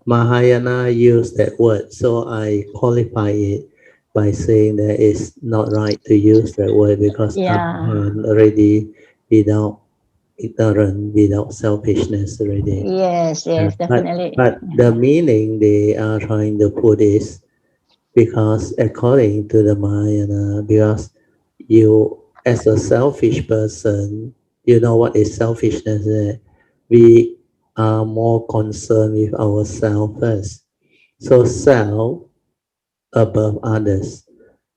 Mahayana use that word, so I qualify it by saying that it's not right to use that word because Yeah. Arahan already without ignorance, without selfishness already. Yes, Uh, yes, but definitely. but the meaning they are trying to put is because according to the Mahayana, because you as a selfish person, you know what is selfishness? We are more concerned with ourselves first. So self above others.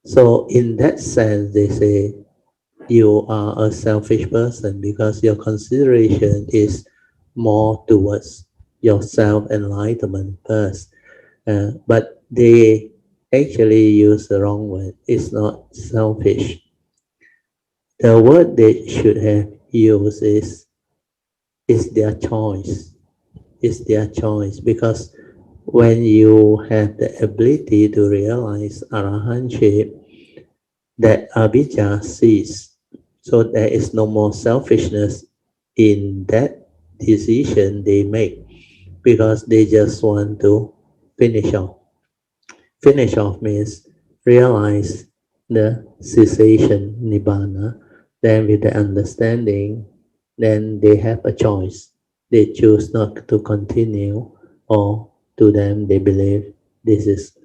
So in that sense, they say you are a selfish person because your consideration is more towards your self enlightenment first. But they actually use the wrong word. It's not selfish. The word they should have used is their choice. It's their choice because when you have the ability to realize arahantship, that avijja cease. So there is no more selfishness in that decision they make because they just want to finish off. Finish off means realize the cessation nibbana. Then with the understanding, then they have a choice. They choose not to continue, or to them they believe this is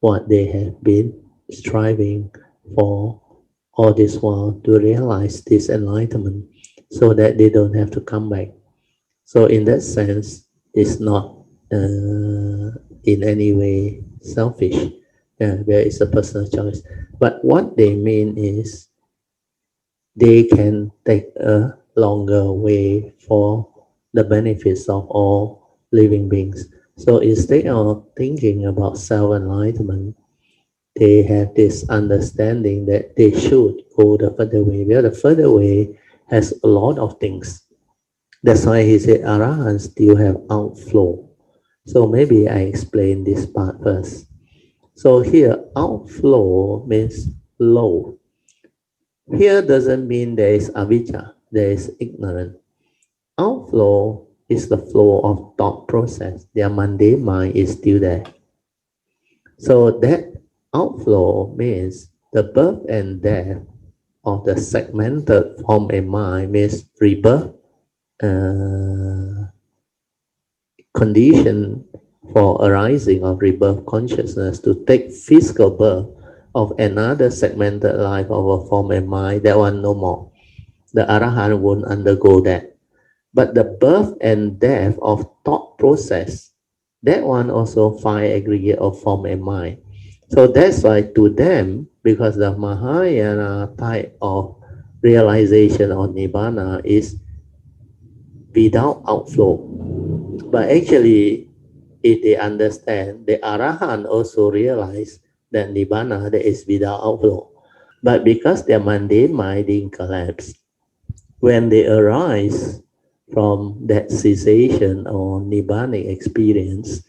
what they have been striving for all this while to realize this enlightenment so that they don't have to come back. So in that sense, it's not in any way selfish. There is a personal choice. But what they mean is they can take a longer way for the benefits of all living beings. So instead of thinking about self-enlightenment, they have this understanding that they should go the further way. Well, the further way has a lot of things. That's why he said Arahants still have outflow. So maybe I explain this part first. So here, outflow means low. Here doesn't mean there is avijja, there is ignorance. Outflow is the flow of thought process. Their mundane mind is still there. So that outflow means the birth and death of the segmented form and mind means rebirth, uh, condition for arising of rebirth consciousness to take physical birth of another segmented life of a form and mind, that one no more. The Arahant won't undergo that. But the birth and death of thought process, that one also five aggregate of form and mind. So that's why to them, because the Mahayana type of realization of Nibbana is without outflow. But actually, if they understand, the Arahant also realize that Nibbana that is without outflow. But because their mundane mind didn't collapse, when they arise from that cessation or Nibbanic experience,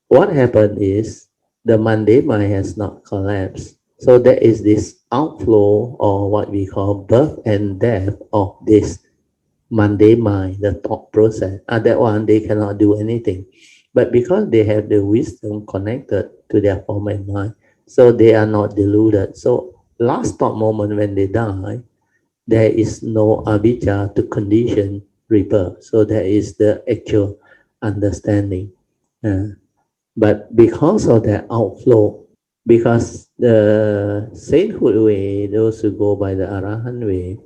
what happened is the mundane mind has not collapsed. So there is this outflow or what we call birth and death of this mundane mind, the thought process. That one, they cannot do anything. But because they have the wisdom connected to their form and mind, so they are not deluded. So last thought moment when they die, there is no avijja to condition rebirth. So there is the actual understanding. Uh, but because of that outflow, because the sainthood way, those who go by the Arahant way,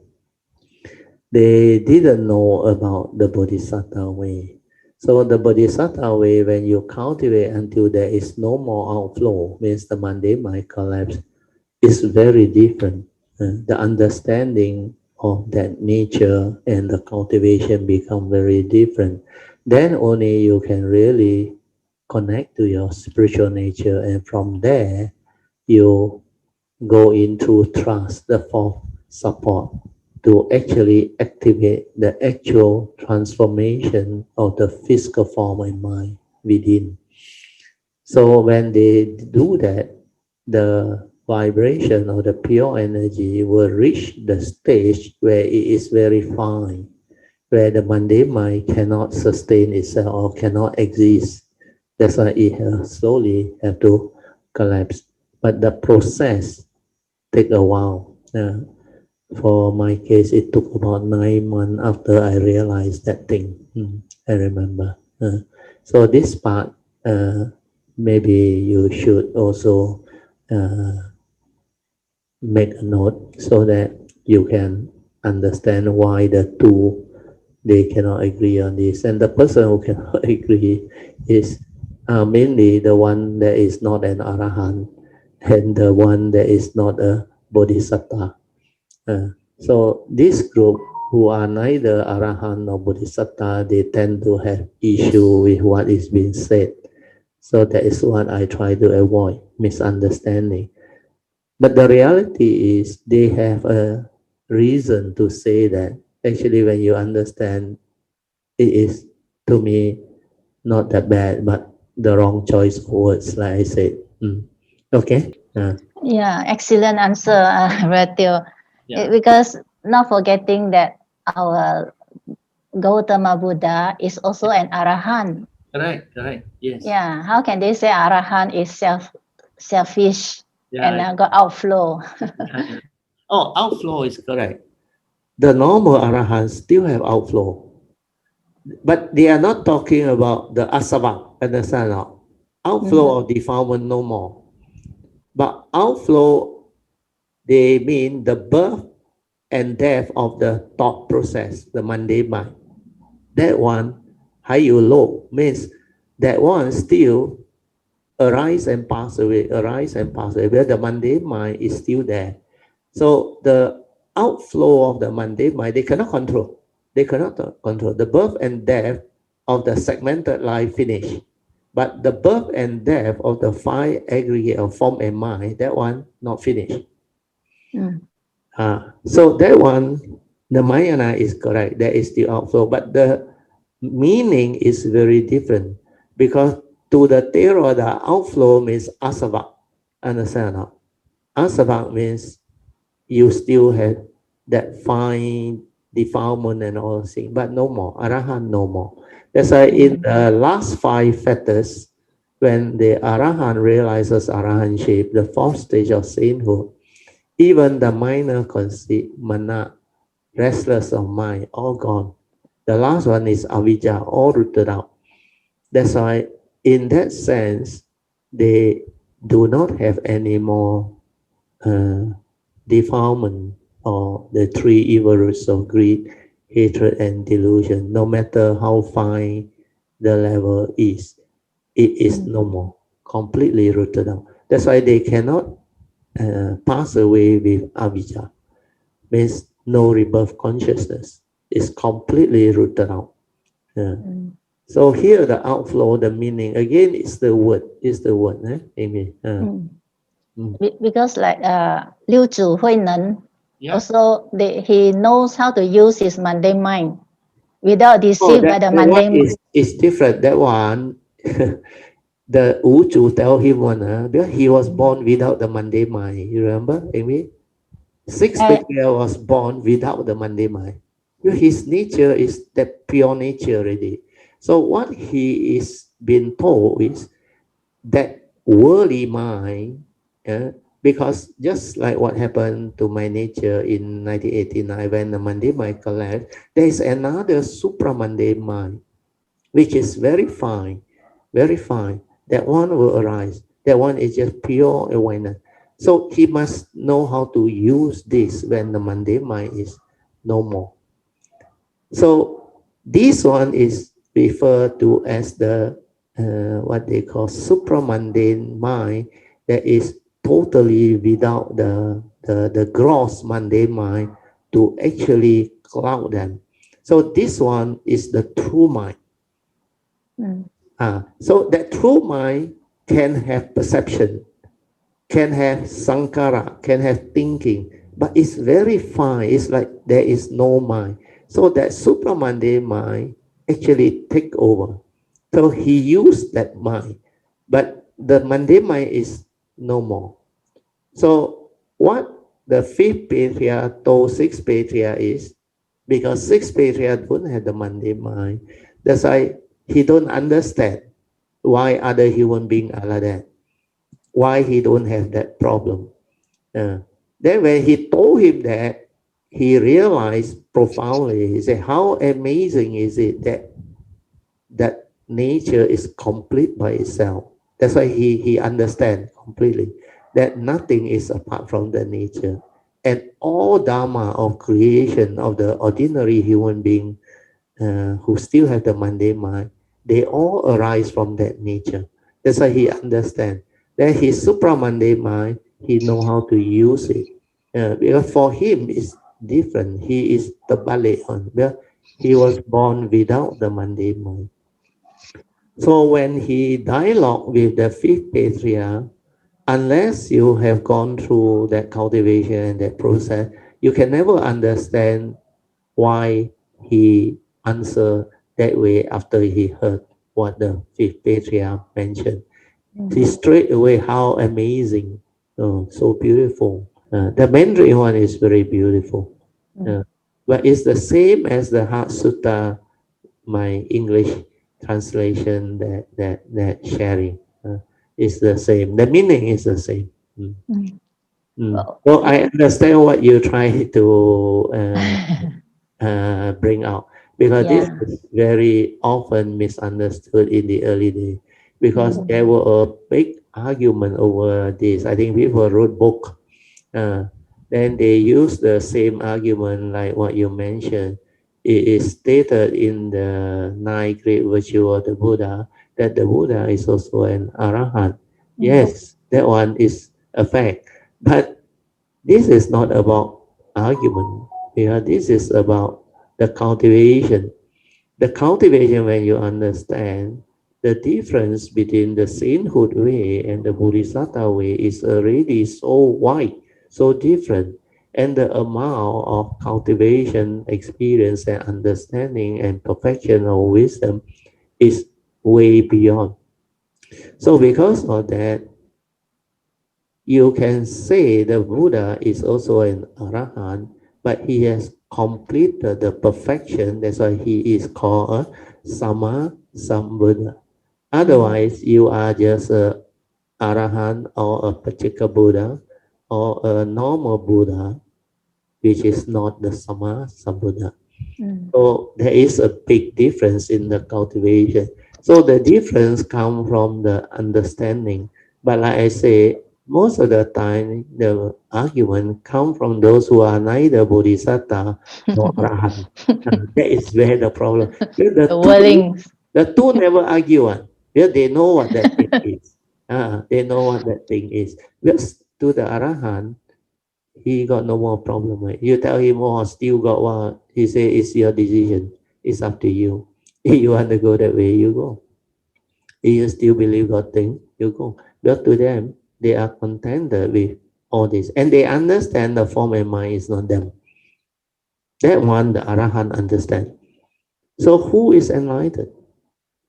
they didn't know about the Bodhisattva way. So the Bodhisattva way, when you cultivate until there is no more outflow, means the mundane mind collapse, is very different. The understanding of that nature and the cultivation become very different. Then only you can really connect to your spiritual nature, and from there you go into trust, the fourth support, to actually activate the actual transformation of the physical form and mind within. So when they do that, the vibration or the pure energy will reach the stage where it is very fine, where the mundane mind cannot sustain itself or cannot exist. That's why it slowly have to collapse. But the process take a while. For my case, it took about 9 months after I realized that thing. I remember. So this part, maybe you should also uh, make a note so that you can understand why the two they cannot agree on this, and the person who cannot agree is mainly the one that is not an arahant and the one that is not a bodhisattva. So this group who are neither arahant nor bodhisattva, they tend to have issue with what is being said. So that is what I try to avoid, misunderstanding. But the reality is they have a reason to say that. Actually, when you understand, it is to me not that bad, but the wrong choice of words, like I said. Okay. Yeah, excellent answer, Ratio. Yeah. Because not forgetting that our Gautama Buddha is also an arahant. Correct. Correct. Yes. Yeah, how can they say arahant is selfish and got outflow? Oh, outflow is correct. The normal arahants still have outflow, but they are not talking about the asava. Understand now? Outflow of defilement no more. But outflow, they mean the birth and death of the thought process, the mundane mind. That one, hayu low, means that one still arise and pass away, arise and pass away, where the mundane mind is still there. So the outflow of the mundane mind, they cannot control. They cannot control. The birth and death of the segmented life finish. But the birth and death of the five aggregate of form and mind, that one not finished. So that one, the Mayana is correct. That is the outflow. But the meaning is very different because to the Theravada, outflow means asava. Understand or not? Asava means you still have that fine defilement and all things, but no more. Arahant no more. That's why in the last five fetters, when the Arahant realizes Arahantship, the fourth stage of sainthood, even the minor conceit, mana, restless of mind, all gone. The last one is avijja, all rooted out. That's why, in that sense, they do not have any more defilement or the three evil roots of greed, hatred, and delusion. No matter how fine the level is, it is no more, completely rooted out. That's why they cannot pass away with avijja, means no rebirth consciousness. It's completely rooted out. So here the outflow, the meaning again is the word, Amy. Because like Liu Zu Huinan, also he knows how to use his mundane mind without deceived by the mundane mind. Is different. That one, the Wu Zu tell him one, because he was born without the mundane mind. You remember, Amy? Sixth Patriarch was born without the mundane mind. His nature is that pure nature already. So what he is being told is that worldly mind, because just like what happened to my nature in 1989 when the mundane mind collapsed, there is another supramundane mind, which is very fine, very fine. That one will arise. That one is just pure awareness. So he must know how to use this when the mundane mind is no more. So this one is referred to as the what they call supramundane mind, that is totally without the gross mundane mind to actually cloud them. So this one is the true mind. So that true mind can have perception, can have sankhara, can have thinking, but it's very fine. It's like there is no mind. So that supramundane mind actually take over. So he used that mind, but the mundane mind is no more. So what the fifth patriarch told sixth patriarch is, because sixth patriarch don't have the mundane mind, that's why he don't understand. Why other human beings are like that? Why he don't have that problem? Uh, then when he told him that, he realized profoundly. He said, "How amazing is it that nature is complete by itself?" That's why he understands completely that nothing is apart from the nature, and all dharma of creation of the ordinary human being who still have the mundane mind, they all arise from that nature. That's why he understands. Then his supramundane mind, he know how to use it. Because for him, it's different. He is the ballet on. Well, he was born without the mundane mind. So when he dialogue with the fifth patriarch, unless you have gone through that cultivation and that process, you can never understand why he answered that way after he heard what the fifth patriarch mentioned. See straight away how amazing, so beautiful. The Mandarin one is very beautiful, but it's the same as the Heart Sutta, my English translation that sharing. Is the same. The meaning is the same. Mm. Well, So I understand what you try to bring out, because this yeah. is very often misunderstood in the early days, because there were a big argument over this. I think people wrote book, uh, then they use the same argument like what you mentioned. It is stated in the nine great virtues of the Buddha that the Buddha is also an arahant. Yes, that one is a fact, but this is not about argument. Yeah, this is about the cultivation. The cultivation, when you understand the difference between the sainthood way and the bodhisattva way, is already so wide, so different. And the amount of cultivation, experience, and understanding and perfection of wisdom is way beyond. So because of that, you can say the Buddha is also an Arahant, but he has completed the perfection. That's why he is called a Sama Sambuddha. Otherwise, you are just a Arahant or a Pachika Buddha or a normal Buddha, which is not the Sama Sambuddha. So there is a big difference in the cultivation. So the difference comes from the understanding. But like I say, most of the time the argument come from those who are neither bodhisattva nor arahant. That is where the problem. Because The whirlings. the two never argue. Because they know what that thing is. They know what that thing is. Because to the arahant, he got no more problem. Right? You tell him, oh, still got what? He say, it's your decision. It's up to you. If you want to go that way, you go. If you still believe God thing, you go. But to them, they are contented with all this. And they understand the form and mind is not them. That one, the Arahant understand. So who is enlightened?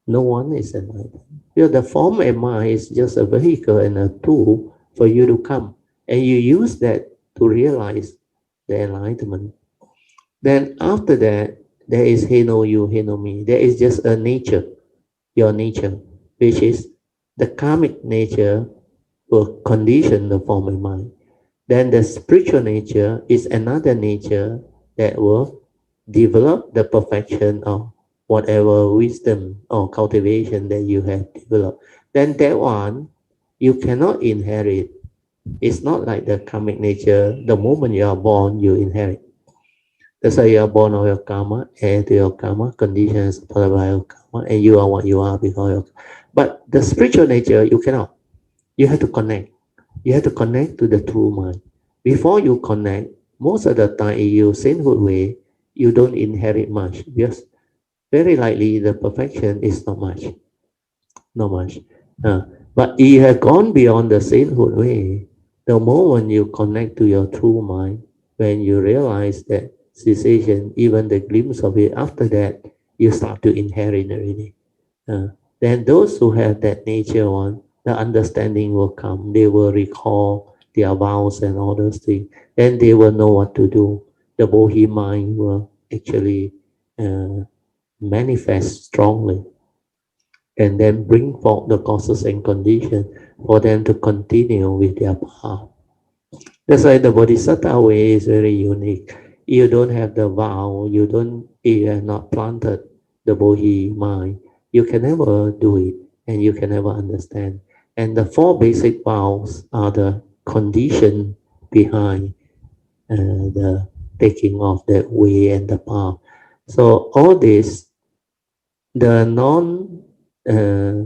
No one is enlightened. Because the form and mind is just a vehicle and a tool for you to come. And you use that to realize the enlightenment. Then after that, there is he no you, he no me. There is just a nature, your nature, which is the karmic nature will condition the form and mind. Then the spiritual nature is another nature that will develop the perfection of whatever wisdom or cultivation that you have developed. Then that one you cannot inherit. It's not like the karmic nature. The moment you are born, you inherit. That's why you are born of your karma, heir to your karma, conditions supported by your karma, and you are what you are because of. But the spiritual nature, you cannot. You have to connect. You have to connect to the true mind. Before you connect, most of the time, in your sainthood way, you don't inherit much because very likely the perfection is not much, not much. Uh, but you have gone beyond the sainthood way. The moment you connect to your true mind, when you realize that cessation, even the glimpse of it, after that, you start to inherit already. Uh, then those who have that nature one, the understanding will come. They will recall their vows and all those things. Then they will know what to do. The Bodhi mind will actually uh, manifest strongly. and then bring forth the causes and conditions for them to continue with their path. That's why the Bodhisattva way is very unique. You don't have the vow, you have not planted the Bodhi mind. You can never do it and you can never understand. And the four basic vows are the condition behind the taking of that way and the path. So all this, the non uh,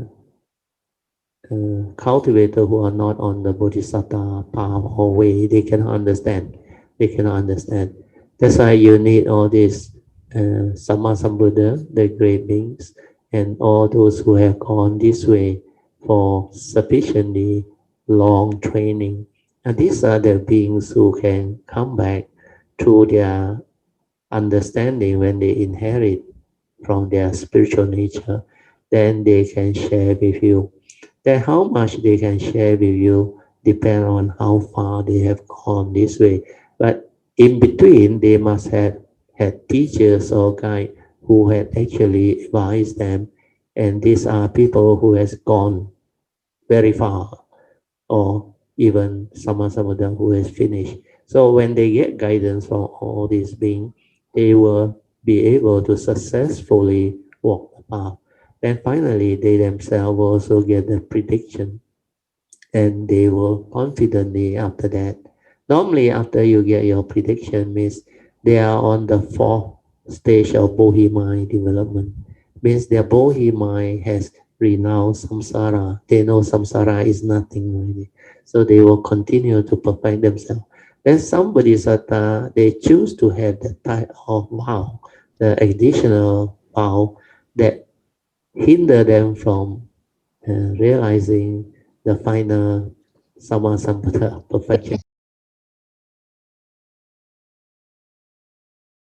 cultivator who are not on the bodhisattva path or way, they cannot understand. They cannot understand. That's why you need all these Samma Sambuddha, the great beings, and all those who have gone this way for sufficiently long training. And these are the beings who can come back through their understanding when they inherit from their spiritual nature, then they can share with you. Then how much they can share with you depend on how far they have gone this way. But in between, they must have had teachers or guide who had actually advised them. And these are people who has gone very far, or even some of them who has finished. So when they get guidance from all these beings, they will be able to successfully walk the path. Then finally, they themselves will also get the prediction, and they will confidently after that. Normally, after you get your prediction, means they are on the fourth stage of Bodhi mind development. Means their Bodhi mind has renounced samsara. They know samsara is nothing really. So they will continue to perfect themselves. Then somebody satta, they choose to have the type of vow, the additional vow that hinder them from realizing the final Sama Sambuddha perfection.